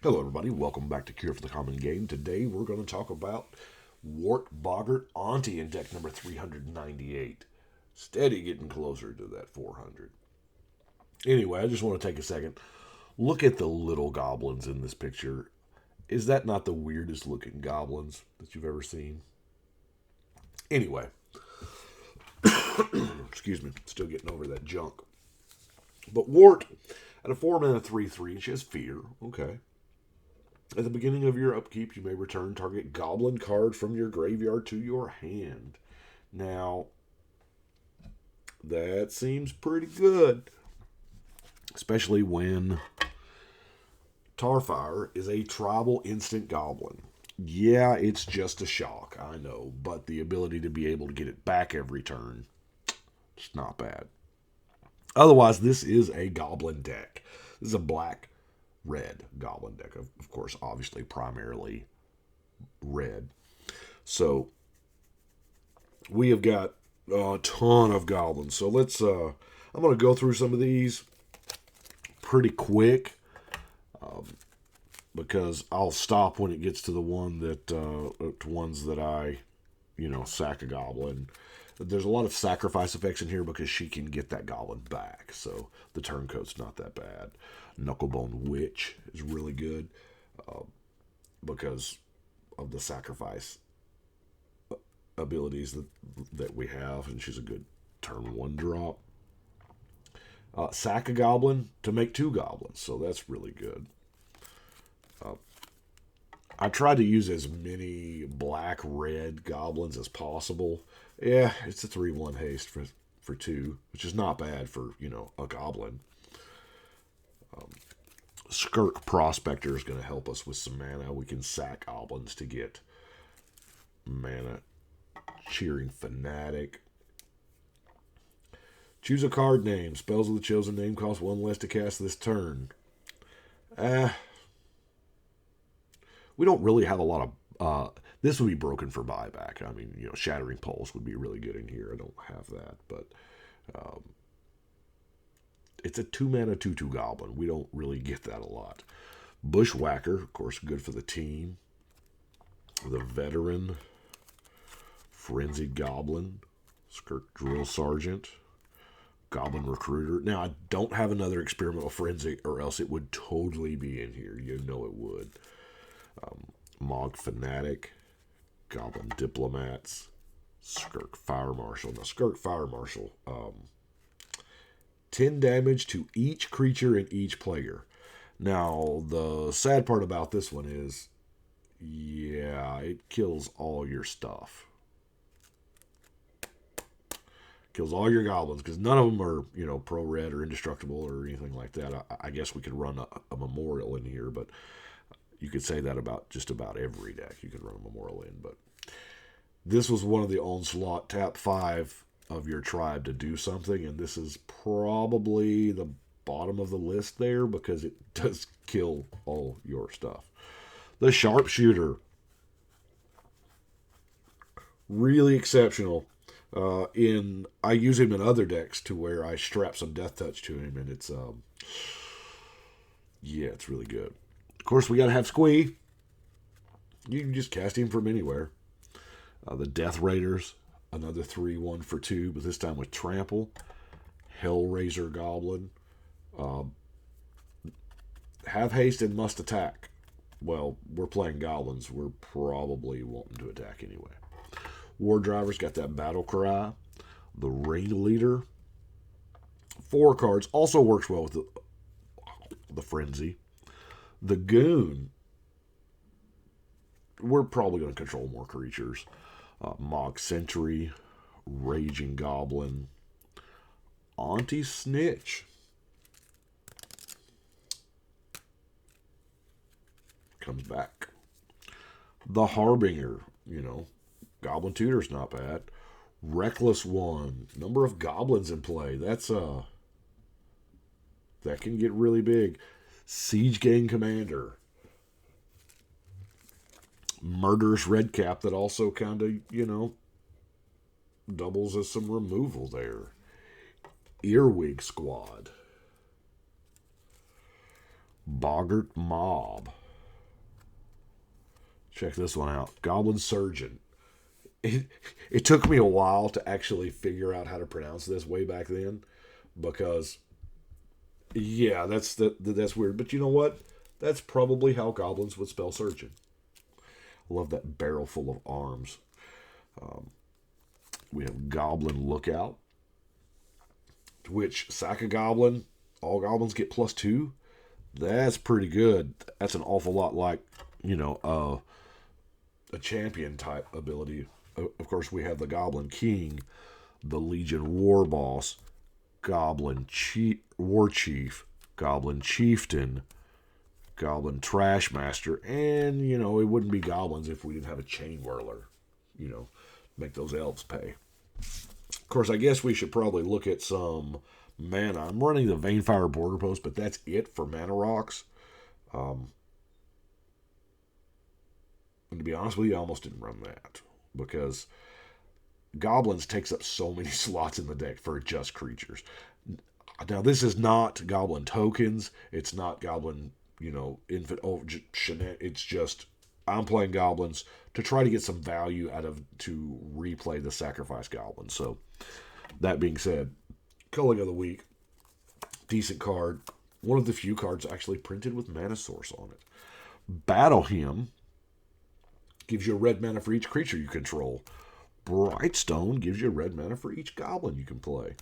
Hello everybody, welcome back to Cure for the Common Game. Today we're going to talk about Wort, Boggart, Auntie in deck number 398. Steady getting closer to that 400. Anyway, I just want to take a second. Look at the little goblins in this picture. Is that not the weirdest looking goblins that you've ever seen? Anyway, excuse me, still getting over that junk. But Wort, at a 4-mana 3/3, she has fear. Okay. At the beginning of your upkeep, you may return target goblin card from your graveyard to your hand. Now, that seems pretty good. Especially when Tarfire is a tribal instant goblin. Yeah, it's just a shock, I know, but the ability to be able to get it back every turn, it's not bad. Otherwise, this is a goblin deck. This is a black-red goblin deck. Of course, obviously, primarily red. So, we have got a ton of goblins. So, I'm going to go through some of these pretty quick. Because I'll stop when it gets to the ones that I, sack a goblin. There's a lot of sacrifice effects in here because she can get that goblin back, so the turncoat's not that bad. Knucklebone Witch is really good because of the sacrifice abilities that we have, and she's a good turn 1 drop. Sack a goblin to make 2 goblins, so that's really good. I tried to use as many black-red goblins as possible. Yeah, it's a 3/1 haste for 2, which is not bad for, a goblin. Skirk Prospector is going to help us with some mana. We can sack goblins to get mana. Cheering Fanatic. Choose a card name. Spells of the chosen name cost 1 less to cast this turn. We don't really have a lot of... this would be broken for buyback. I mean, Shattering Pulse would be really good in here. I don't have that, but... it's a 2-mana 2/2 goblin. We don't really get that a lot. Bushwhacker, of course, good for the team. The Veteran. Frenzied Goblin. Skirk Drill Sergeant. Goblin Recruiter. Now, I don't have another Experimental Frenzy, or else it would totally be in here. You know it would. Mog Fanatic, Goblin Diplomats, Skirk Fire Marshal. Now, Skirk Fire Marshal, 10 damage to each creature and each player. Now, the sad part about this one is, yeah, it kills all your stuff. Kills all your goblins, because none of them are, pro-red or indestructible or anything like that. I guess we could run a Memorial in here, but... you could say that about just about every deck. You could run a Memorial in, but this was one of the Onslaught tap 5 of your tribe to do something, and this is probably the bottom of the list there because it does kill all your stuff. The Sharpshooter. Really exceptional. I use him in other decks to where I strap some Death Touch to him, and it's it's really good. Of course, we got to have Squee. You can just cast him from anywhere. The Death Raiders, another 3/1 for 2, but this time with Trample. Hellraiser Goblin. Have haste and must attack. Well, we're playing goblins. We're probably wanting to attack anyway. War Driver's got that Battle Cry. The Ringleader. 4 cards. Also works well with the Frenzy. The Goon, we're probably going to control more creatures. Mog Sentry, Raging Goblin, Auntie Snitch. Comes back. The Harbinger, Goblin Tutor's not bad. Reckless One, number of goblins in play. That can get really big. Siege Gang Commander. Murderous Redcap that also kind of, doubles as some removal there. Earwig Squad. Boggart Mob. Check this one out. Goblin Surgeon. It took me a while to actually figure out how to pronounce this way back then, because yeah, that's weird. But you know what? That's probably how goblins would spell surgeon. I love that barrel full of arms. We have Goblin Lookout, which sack a goblin, all goblins get +2. That's pretty good. That's an awful lot like, a champion type ability. Of course, we have the Goblin King, the Legion War Boss, Goblin War Chief, Goblin Chieftain, Goblin Trash Master, and, it wouldn't be goblins if we didn't have a Chain Whirler, make those elves pay. Of course, I guess we should probably look at some mana. I'm running the Vanefire Border Post, but that's it for mana rocks. And to be honest with you, I almost didn't run that, because goblins takes up so many slots in the deck for just creatures. Now, this is not goblin tokens. It's not goblin, infant. It's just, I'm playing goblins to try to get some value to replay the sacrifice goblin. So, that being said, Culling of the Week, decent card. One of the few cards actually printed with mana source on it. Battle Hymn gives you a red mana for each creature you control. Brightstone gives you a red mana for each goblin you can play.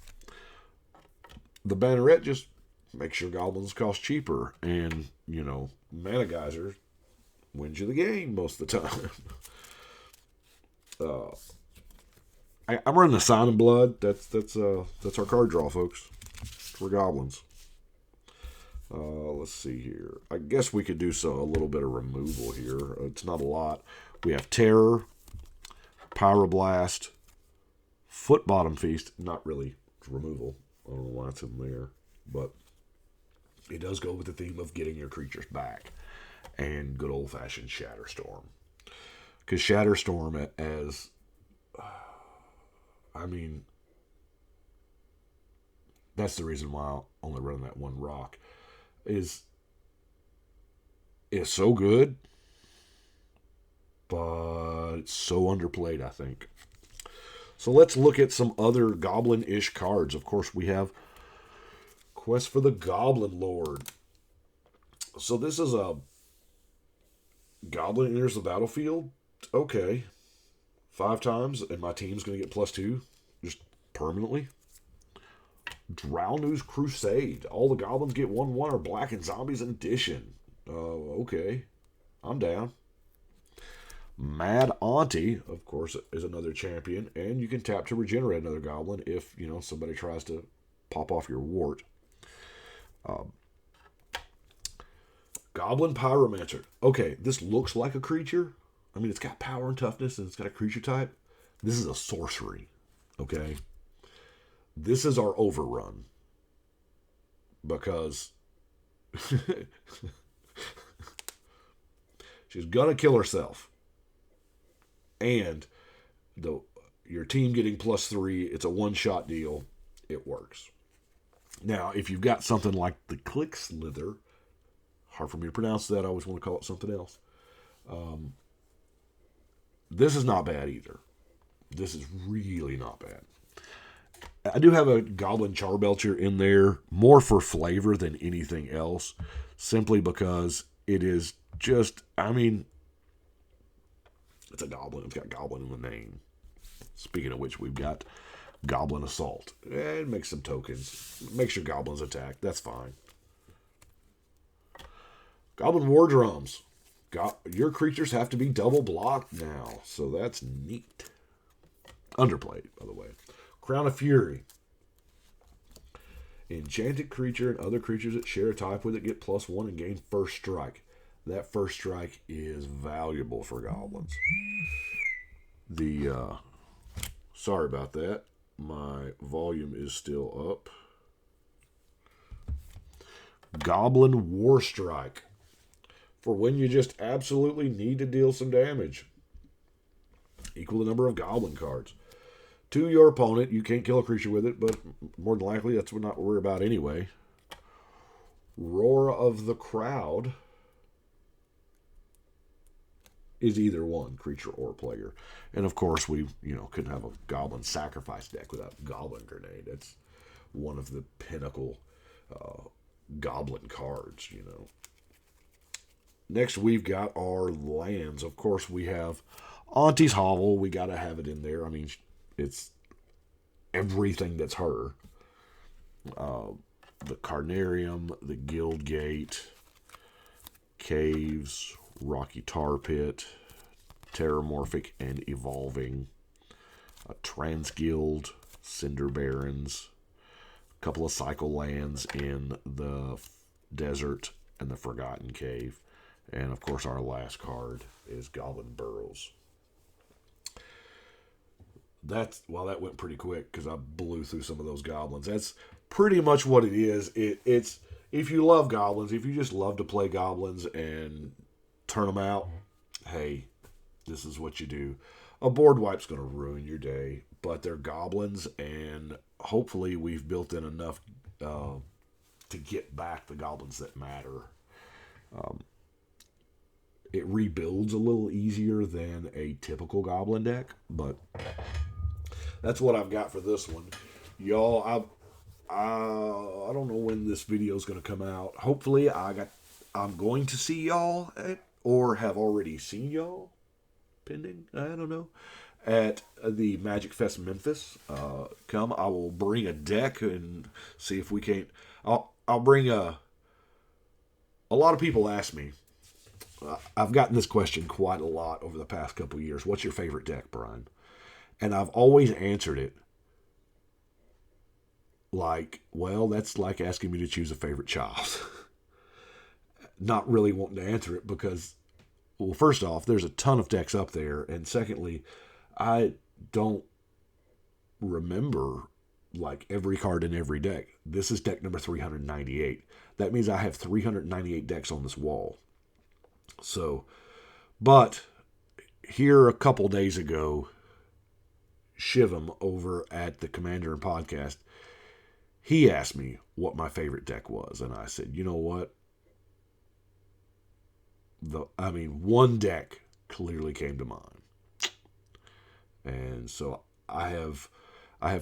The Banneret just makes your goblins cost cheaper. And, Mana Geyser wins you the game most of the time. I'm running the Sign in Blood. That's our card draw, folks, for goblins. Let's see here. I guess we could do a little bit of removal here. It's not a lot. We have Terror, Pyroblast, Foot Bottom Feast. Not really removal. I don't know why it's in there, but it does go with the theme of getting your creatures back, and good old-fashioned Shatterstorm. Because Shatterstorm, that's the reason why I'll only run that one rock, is so good, but it's so underplayed, I think. So let's look at some other goblin-ish cards. Of course, we have Quest for the Goblin Lord. So this is a goblin enters the battlefield. Okay. 5 times, and my team's going to get +2 just permanently. Drownu's Crusade. All the goblins get 1/1 or blackened zombies in addition. Okay. I'm down. Mad Auntie, of course, is another champion, and you can tap to regenerate another goblin if, somebody tries to pop off your Wort. Goblin Pyromancer. Okay, this looks like a creature. It's got power and toughness, and it's got a creature type. This is a sorcery, okay? This is our overrun, because she's gonna kill herself, and your team getting +3. It's a one-shot deal. It works. Now, if you've got something like the Click Slither, hard for me to pronounce that. I always want to call it something else. This is not bad either. This is really not bad. I do have a Goblin Charbelcher in there, more for flavor than anything else, simply because it is just, it's a goblin. It's got goblin in the name. Speaking of which, we've got Goblin Assault. It makes some tokens. It makes your goblins attack. That's fine. Goblin War Drums. Your creatures have to be double blocked now, so that's neat. Underplayed, by the way. Crown of Fury. Enchanted creature and other creatures that share a type with it get +1 and gain first strike. That first strike is valuable for goblins. Sorry about that. My volume is still up. Goblin War Strike. For when you just absolutely need to deal some damage. Equal the number of goblin cards. To your opponent, you can't kill a creature with it, but more than likely that's not what we're about anyway. Roar of the Crowd. is either one, creature or player. And of course, we couldn't have a Goblin Sacrifice deck without Goblin Grenade. That's one of the pinnacle Goblin cards. Next, we've got our lands. Of course, we have Auntie's Hovel. We got to have it in there. I mean, it's everything that's her. The Carnarium, the Guild Gate, Caves, Rocky Tar Pit, Terramorphic and Evolving, Transguild, Cinder Barrens, a couple of cycle lands in the Desert and the Forgotten Cave, and of course our last card is Goblin Burrows. That went pretty quick because I blew through some of those goblins. That's pretty much what it is. It's if you love goblins, if you just love to play goblins and turn them out, hey, this is what you do. A board wipe's going to ruin your day, but they're goblins, and hopefully we've built in enough to get back the goblins that matter. It rebuilds a little easier than a typical goblin deck, but that's what I've got for this one. Y'all, I don't know when this video is going to come out. Hopefully I'm going to see y'all or have already seen y'all, pending, I don't know, at the Magic Fest Memphis. Come, I will bring a deck and see if we can't. I'll bring a lot of people ask me. I've gotten this question quite a lot over the past couple of years. What's your favorite deck, Brian? And I've always answered it like, well, that's like asking me to choose a favorite child. Not really wanting to answer it because, well, first off, there's a ton of decks up there. And secondly, I don't remember like every card in every deck. This is deck number 398. That means I have 398 decks on this wall. So, but here a couple days ago, Shivam over at the Commander and Podcast, he asked me what my favorite deck was. And I said, you know what? One deck clearly came to mind. And so I have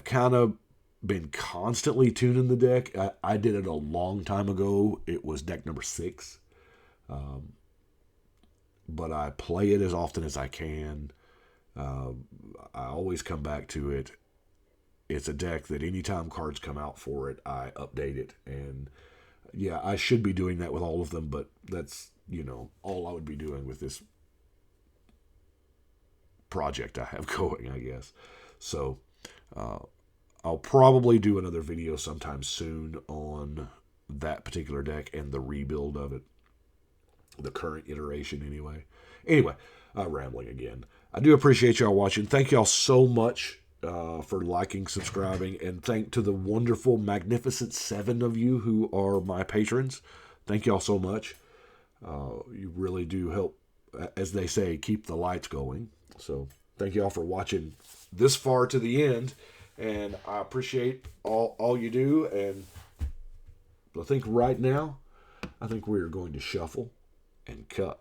kind of been constantly tuning the deck. I did it a long time ago. It was deck number 6. But I play it as often as I can. I always come back to it. It's a deck that anytime cards come out for it, I update it. And yeah, I should be doing that with all of them, but that's, all I would be doing with this project I have going, I guess. So I'll probably do another video sometime soon on that particular deck and the rebuild of it. The current iteration, anyway. Anyway, I'm rambling again. I do appreciate y'all watching. Thank y'all so much for liking, subscribing, and thank to the wonderful, magnificent 7 of you who are my patrons. Thank y'all so much. You really do help, as they say, keep the lights going. So thank y'all for watching this far to the end, and I appreciate all you do. And I think right now, we're going to shuffle and cut.